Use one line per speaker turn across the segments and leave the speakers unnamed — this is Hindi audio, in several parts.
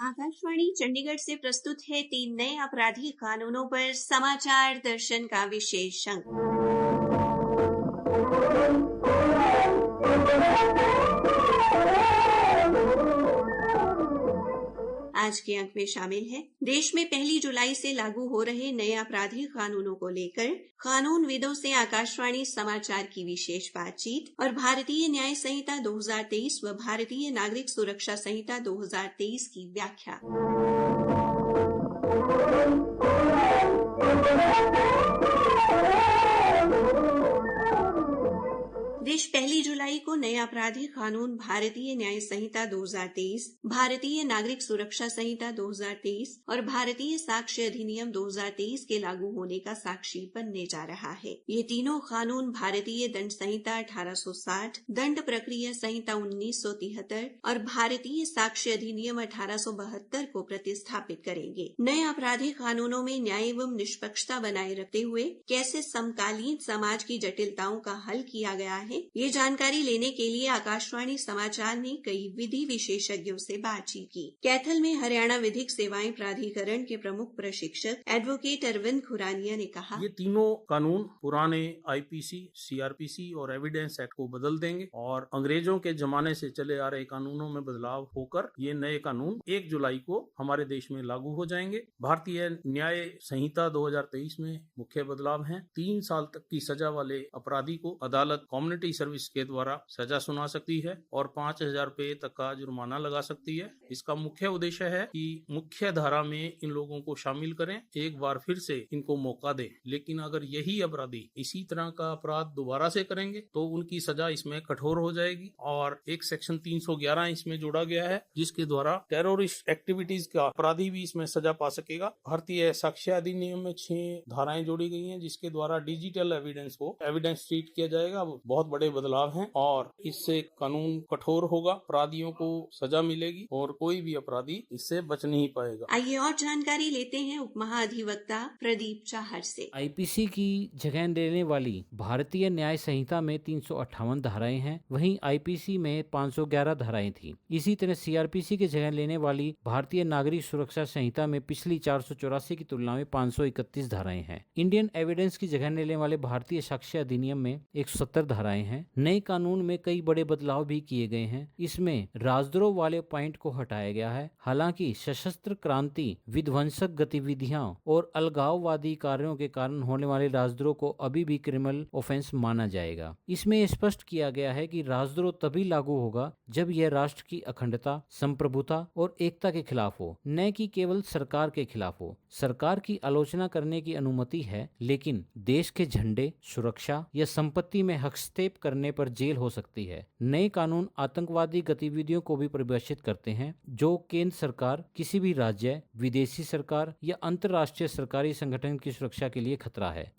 आकाशवाणी चंडीगढ़ से प्रस्तुत है 3 नए आपराधिक कानूनों पर समाचार दर्शन का विशेष अंक। आज के अंक में शामिल है देश में 1 जुलाई से लागू हो रहे नए आपराधिक कानूनों को लेकर कानूनविदों से आकाशवाणी समाचार की विशेष बातचीत और भारतीय न्याय संहिता 2023 व भारतीय नागरिक सुरक्षा संहिता 2023 की व्याख्या। देश 1 जुलाई को नए आपराधिक कानून भारतीय न्याय संहिता 2023, भारतीय नागरिक सुरक्षा संहिता 2023 और भारतीय साक्ष्य अधिनियम 2023 के लागू होने का साक्षी बनने जा रहा है। ये तीनों कानून भारतीय दंड संहिता 1860, दंड प्रक्रिया संहिता 1973 और भारतीय साक्ष्य अधिनियम 1872 को प्रतिस्थापित करेंगे। नए आपराधिक कानूनों में न्याय एवं निष्पक्षता बनाए रखते हुए कैसे समकालीन समाज की जटिलताओं का हल किया गया है, ये जानकारी लेने के लिए आकाशवाणी समाचार ने कई विधि विशेषज्ञों से बातचीत की। कैथल में हरियाणा विधिक सेवाएं प्राधिकरण के प्रमुख प्रशिक्षक एडवोकेट अरविंद खुरानिया ने कहा,
ये तीनों कानून पुराने आईपीसी, सीआरपीसी और एविडेंस एक्ट को बदल देंगे और अंग्रेजों के जमाने से चले आ रहे कानूनों में बदलाव होकर ये नए कानून 1 जुलाई को हमारे देश में लागू हो जाएंगे। भारतीय न्याय संहिता 2023 में मुख्य बदलाव हैं। 3 साल तक की सजा वाले अपराधी को अदालत कम्युनिटी सर्विस के द्वारा सजा सुना सकती है और 5,000 रुपए तक का जुर्माना लगा सकती है। इसका मुख्य उद्देश्य है कि मुख्य धारा में इन लोगों को शामिल करें, एक बार फिर से इनको मौका दें। लेकिन अगर यही अपराधी इसी तरह का अपराध दोबारा से करेंगे तो उनकी सजा इसमें कठोर हो जाएगी और एक सेक्शन 311 इसमें जोड़ा गया है जिसके द्वारा टेररिस्ट एक्टिविटीज का अपराधी भी इसमें सजा पा सकेगा। भारतीय साक्ष्य अधिनियम में 6 धाराएं जोड़ी गई हैं जिसके द्वारा डिजिटल एविडेंस को एविडेंस ट्रीट किया जाएगा। बहुत बड़े बदलाव हैं और इससे कानून कठोर होगा, अपराधियों को सजा मिलेगी और कोई भी अपराधी इससे बच नहीं पाएगा।
आइए और जानकारी लेते हैं उप महाधिवक्ता प्रदीप चाहर से।
आईपीसी की जगह लेने वाली भारतीय न्याय संहिता में 358 धाराएं हैं, वहीं आईपीसी में 511 धाराएं थी। इसी तरह सीआरपीसी की जगह लेने वाली भारतीय नागरिक सुरक्षा संहिता में पिछली 484 की तुलना में 531 धाराएं हैं। इंडियन एविडेंस की जगह लेने वाले भारतीय साक्ष्य अधिनियम में 170 धाराएं हैं। नए कानून में कई बड़े बदलाव भी किए गए हैं। इसमें राजद्रोह वाले पॉइंट को हटाया गया है। हालांकि सशस्त्र क्रांति, विध्वंसक गतिविधियां और अलगाववादी कार्यों के कारण होने वाले राजद्रोह को अभी भी क्रिमिनल ऑफेंस माना जाएगा। इसमें स्पष्ट किया गया है कि राजद्रोह तभी लागू होगा जब यह राष्ट्र की अखंडता, संप्रभुता और एकता के खिलाफ हो, न कि केवल सरकार के खिलाफ हो। सरकार की आलोचना करने की अनुमति है, लेकिन देश के झंडे, सुरक्षा या संपत्ति में हस्तक्षेप करने पर जेल हो सकती है। नए कानून आतंकवादी गतिविधियों को भी परिभाषित करते हैं जो केंद्र सरकार, किसी भी राज्य, विदेशी सरकार या अंतर्राष्ट्रीय सरकारी संगठन की सुरक्षा के लिए खतरा है।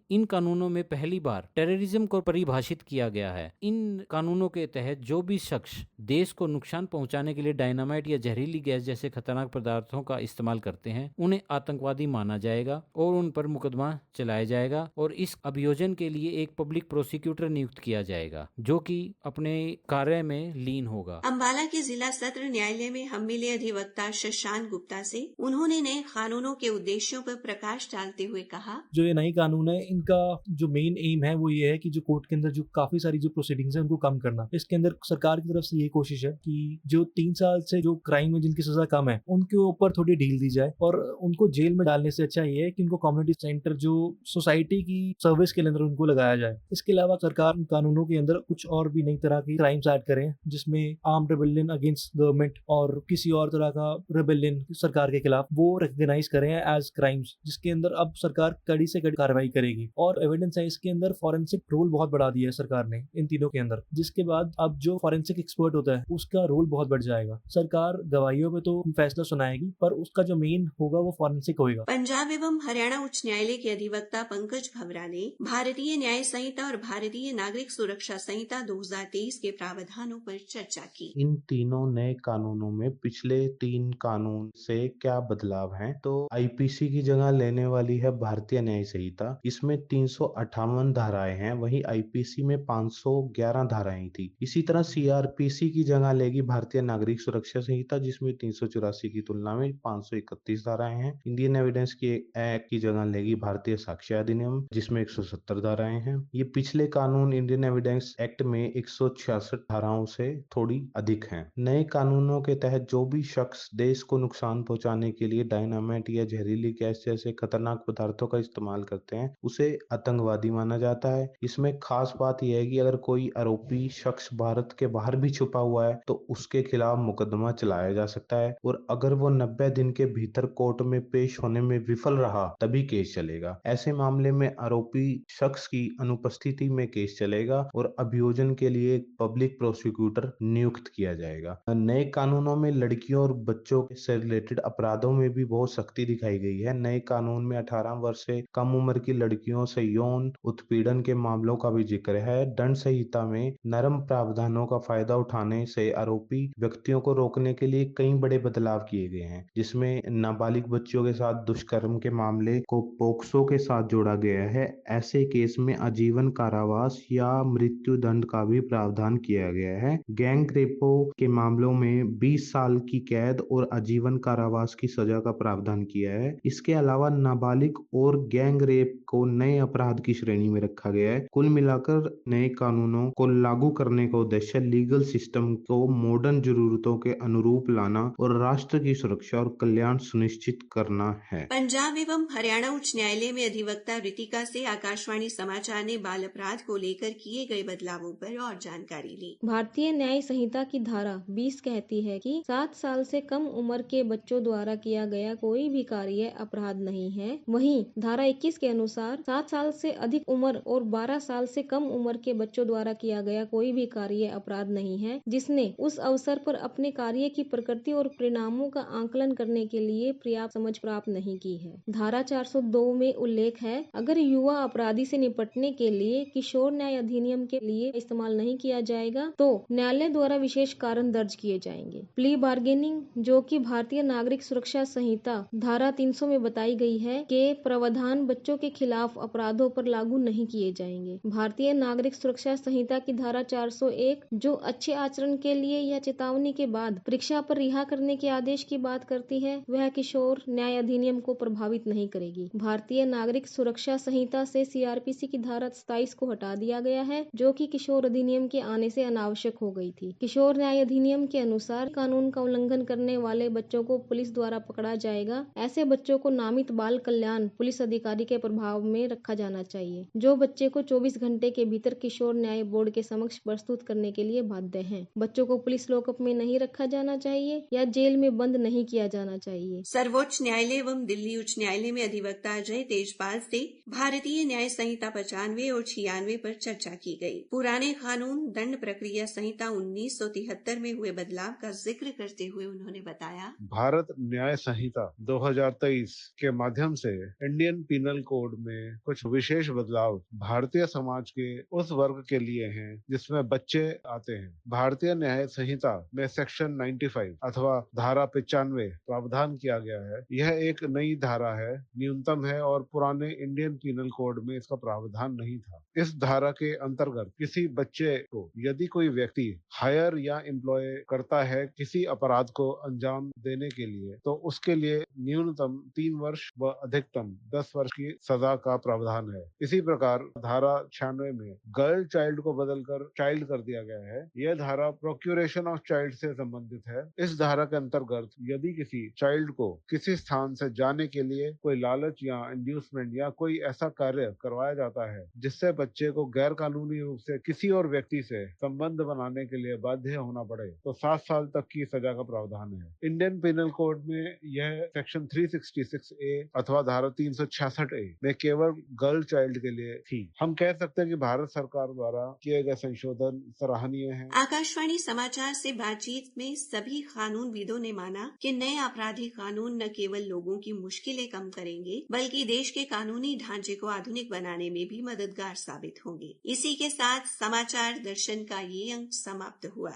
इन कानूनों में पहली बार टेररिज्म को परिभाषित किया गया है। इन कानूनों के तहत जो भी शख्स देश को नुकसान पहुंचाने के लिए डायनामाइट या जहरीली गैस जैसे खतरनाक पदार्थों का इस्तेमाल करते हैं, उन्हें आतंकवादी माना जाएगा और उन पर मुकदमा चलाया जाएगा और इस अभियोजन के लिए एक पब्लिक प्रोसिक्यूटर नियुक्त किया जाएगा जो कि अपने कार्य में लीन होगा।
अंबाला के जिला सत्र न्यायालय में हम मिले अधिवक्ता शशांक गुप्ता से। उन्होंने नए कानूनों के उद्देश्यों पर प्रकाश डालते हुए कहा,
जो ये नई कानून है इनका जो मेन एम है वो ये है कि जो कोर्ट के अंदर जो काफी सारी जो प्रोसीडिंग्स है उनको कम करना। इसके अंदर सरकार की तरफ से ये कोशिश है कि जो 3 साल से जो क्राइम है जिनकी सजा कम है उनके ऊपर थोड़ी ढील दी जाए और उनको जेल में डालने से अच्छा ये है कि उनको कम्युनिटी सेंटर जो सोसाइटी की सर्विस के अंदर उनको लगाया जाए। इसके अलावा सरकार कानूनों के अंदर कुछ और भी नई तरह की क्राइम्स ऐड करें जिसमें आर्म्ड रेबेलियन अगेंस्ट गवर्नमेंट और किसी और तरह का रेबेलियन सरकार के खिलाफ वो रिकॉग्नाइज करें एज क्राइम्स, जिसके अंदर अब सरकार कड़ी से कड़ी कार्रवाई करेगी। और एविडेंस है इसके अंदर फॉरेंसिक रोल बहुत बढ़ा दिया है सरकार ने इन तीनों के अंदर, जिसके बाद अब जो फॉरेंसिक एक्सपर्ट होता है उसका रोल बहुत बढ़ जाएगा। सरकार गवाहियों पे तो फैसला सुनाएगी पर उसका जो मेन होगा वो फॉरेंसिक होगा।
पंजाब एवं हरियाणा उच्च न्यायालय के अधिवक्ता पंकज भवरा ने भारतीय न्याय संहिता और भारतीय नागरिक नागरिक सुरक्षा संहिता 2023 के प्रावधानों पर चर्चा की।
इन तीनों नए कानूनों में पिछले 3 कानून से क्या बदलाव हैं? तो आईपीसी की जगह लेने वाली है भारतीय न्याय संहिता। इसमें 358 धाराएं हैं, वहीं आईपीसी में 511 धाराएं थी। इसी तरह सीआरपीसी की जगह लेगी भारतीय नागरिक सुरक्षा संहिता, जिसमें 384 की तुलना में 531 धाराएं हैं। इंडियन एविडेंस की एक्ट की जगह लेगी भारतीय साक्ष्य अधिनियम, जिसमें 170 धाराएं हैं। ये पिछले कानून इंडियन एविडेंस एक्ट में 166 धाराओं से थोड़ी अधिक हैं। नए कानूनों के तहत जो भी शख्स देश को नुकसान पहुंचाने के लिए डायनामाइट या जहरीली गैस जैसे खतरनाक पदार्थों का इस्तेमाल करते हैं, उसे आतंकवादी माना जाता है। इसमें खास बात यह है कि अगर कोई आरोपी शख्स भारत के बाहर भी छुपा हुआ है तो उसके खिलाफ मुकदमा चलाया जा सकता है, और अगर वो 90 दिन के भीतर कोर्ट में पेश होने में विफल रहा तभी केस चलेगा। ऐसे मामले में आरोपी शख्स की अनुपस्थिति में केस चलेगा और अभियोजन के लिए पब्लिक प्रोसिक्यूटर नियुक्त किया जाएगा। नए कानूनों में लड़कियों और बच्चों से रिलेटेड अपराधों में भी बहुत सख्ती दिखाई गई है। नए कानून में 18 वर्ष से कम उम्र की लड़कियों से यौन उत्पीड़न के मामलों का भी जिक्र है। दंड संहिता में नरम प्रावधानों का फायदा उठाने से आरोपी व्यक्तियों को रोकने के लिए कई बड़े बदलाव किए गए हैं, जिसमें नाबालिग बच्चियों के साथ दुष्कर्म के मामले को पोक्सो के साथ जोड़ा गया है। ऐसे केस में आजीवन कारावास या मृत्यु दंड का भी प्रावधान किया गया है। गैंग रेपो के मामलों में 20 साल की कैद और आजीवन कारावास की सजा का प्रावधान किया है। इसके अलावा नाबालिग और गैंग रेप को नए अपराध की श्रेणी में रखा गया है। कुल मिलाकर नए कानूनों को लागू करने का उद्देश्य लीगल सिस्टम को मॉडर्न जरूरतों के अनुरूप लाना और राष्ट्र की सुरक्षा और कल्याण सुनिश्चित करना है।
पंजाब एवं हरियाणा उच्च न्यायालय में अधिवक्ता रितिका से आकाशवाणी समाचार ने बाल अपराध को लेकर किए गए बदलावों पर और जानकारी ली।
भारतीय न्याय संहिता की धारा 20 कहती है कि 7 साल से कम उम्र के बच्चों द्वारा किया गया कोई भी कार्य अपराध नहीं है। वहीं धारा 21 के अनुसार 7 साल से अधिक उम्र और 12 साल से कम उम्र के बच्चों द्वारा किया गया कोई भी कार्य अपराध नहीं है जिसने उस अवसर पर अपने कार्य की प्रकृति और परिणामों का आकलन करने के लिए पर्याप्त समझ प्राप्त नहीं की है। धारा 402 में उल्लेख है, अगर युवा अपराधी से निपटने के लिए किशोर न्याय अधिनियम के लिए इस्तेमाल नहीं किया जाएगा तो न्यायालय द्वारा विशेष कारण दर्ज किए जाएंगे। प्ली बार्गेनिंग, जो कि भारतीय नागरिक सुरक्षा संहिता धारा 300 में बताई गई है, के प्रावधान बच्चों के खिलाफ अपराधों पर लागू नहीं किए जाएंगे। भारतीय नागरिक सुरक्षा संहिता की धारा 401, जो अच्छे आचरण के लिए या चेतावनी के बाद परीक्षा पर रिहा करने के आदेश की बात करती है, वह किशोर न्याय अधिनियम को प्रभावित नहीं करेगी। भारतीय नागरिक सुरक्षा संहिता से सीआरपीसी की धारा 27 को हटा दिया गया है, जो कि किशोर अधिनियम के आने से अनावश्यक हो गई थी। किशोर न्याय अधिनियम के अनुसार कानून का उल्लंघन करने वाले बच्चों को पुलिस द्वारा पकड़ा जाएगा। ऐसे बच्चों को नामित बाल कल्याण पुलिस अधिकारी के प्रभाव में रखा जाना चाहिए, जो बच्चे को 24 घंटे के भीतर किशोर न्याय बोर्ड के समक्ष प्रस्तुत करने के लिए बाध्य हैं। बच्चों को पुलिस लॉकअप में नहीं रखा जाना चाहिए या जेल में बंद नहीं किया जाना चाहिए।
सर्वोच्च न्यायालय एवं दिल्ली उच्च न्यायालय में अधिवक्ता अजय तेजपाल से भारतीय न्याय संहिता 95 और 96 पर चर्चा की गई। पुराने कानून दंड प्रक्रिया संहिता 1973 में हुए बदलाव का जिक्र करते हुए उन्होंने बताया,
भारत न्याय संहिता 2023 के माध्यम से इंडियन पीनल कोड में कुछ विशेष बदलाव भारतीय समाज के उस वर्ग के लिए हैं जिसमें बच्चे आते हैं। भारतीय न्याय संहिता में सेक्शन 95 अथवा धारा 95 प्रावधान किया गया है। यह एक नई धारा है, न्यूनतम है और पुराने इंडियन पीनल कोड में इसका प्रावधान नहीं था। इस धारा के अंतर्गत किसी बच्चे को यदि कोई व्यक्ति हायर या एम्प्लॉय करता है किसी अपराध को अंजाम देने के लिए, तो उसके लिए न्यूनतम 3 वर्ष व अधिकतम 10 वर्ष की सजा का प्रावधान है। इसी प्रकार धारा 96 में गर्ल चाइल्ड को बदलकर चाइल्ड कर दिया गया है। यह धारा प्रोक्यूरेशन ऑफ चाइल्ड से संबंधित है। इस धारा के अंतर्गत यदि किसी चाइल्ड को किसी स्थान से जाने के लिए कोई लालच या इंड्यूसमेंट या कोई ऐसा कार्य करवाया जाता है जिससे बच्चे को गैर कानूनी रूप से किसी और व्यक्ति से संबंध बनाने के लिए बाध्य होना पड़े, तो 7 साल तक की सजा का प्रावधान है। इंडियन पीनल कोड में यह सेक्शन 366A अथवा धारा 366A में केवल गर्ल चाइल्ड के लिए थी। हम कह सकते हैं कि भारत सरकार द्वारा किए गए संशोधन सराहनीय है।
आकाशवाणी समाचार से बातचीत में सभी कानूनविदों ने माना कि नए आपराधिक कानून न केवल लोगों की मुश्किलें कम करेंगे, बल्कि देश के कानूनी ढांचे को आधुनिक बनाने में भी मददगार साबित होंगे। इसी के साथ समाचार दर्शन का ये अंक समाप्त हुआ।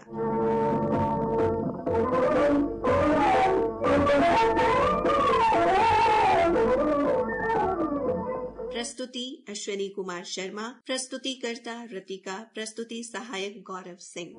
प्रस्तुति अश्विनी कुमार शर्मा, प्रस्तुतिकर्ता रतिका, प्रस्तुति सहायक गौरव सिंह।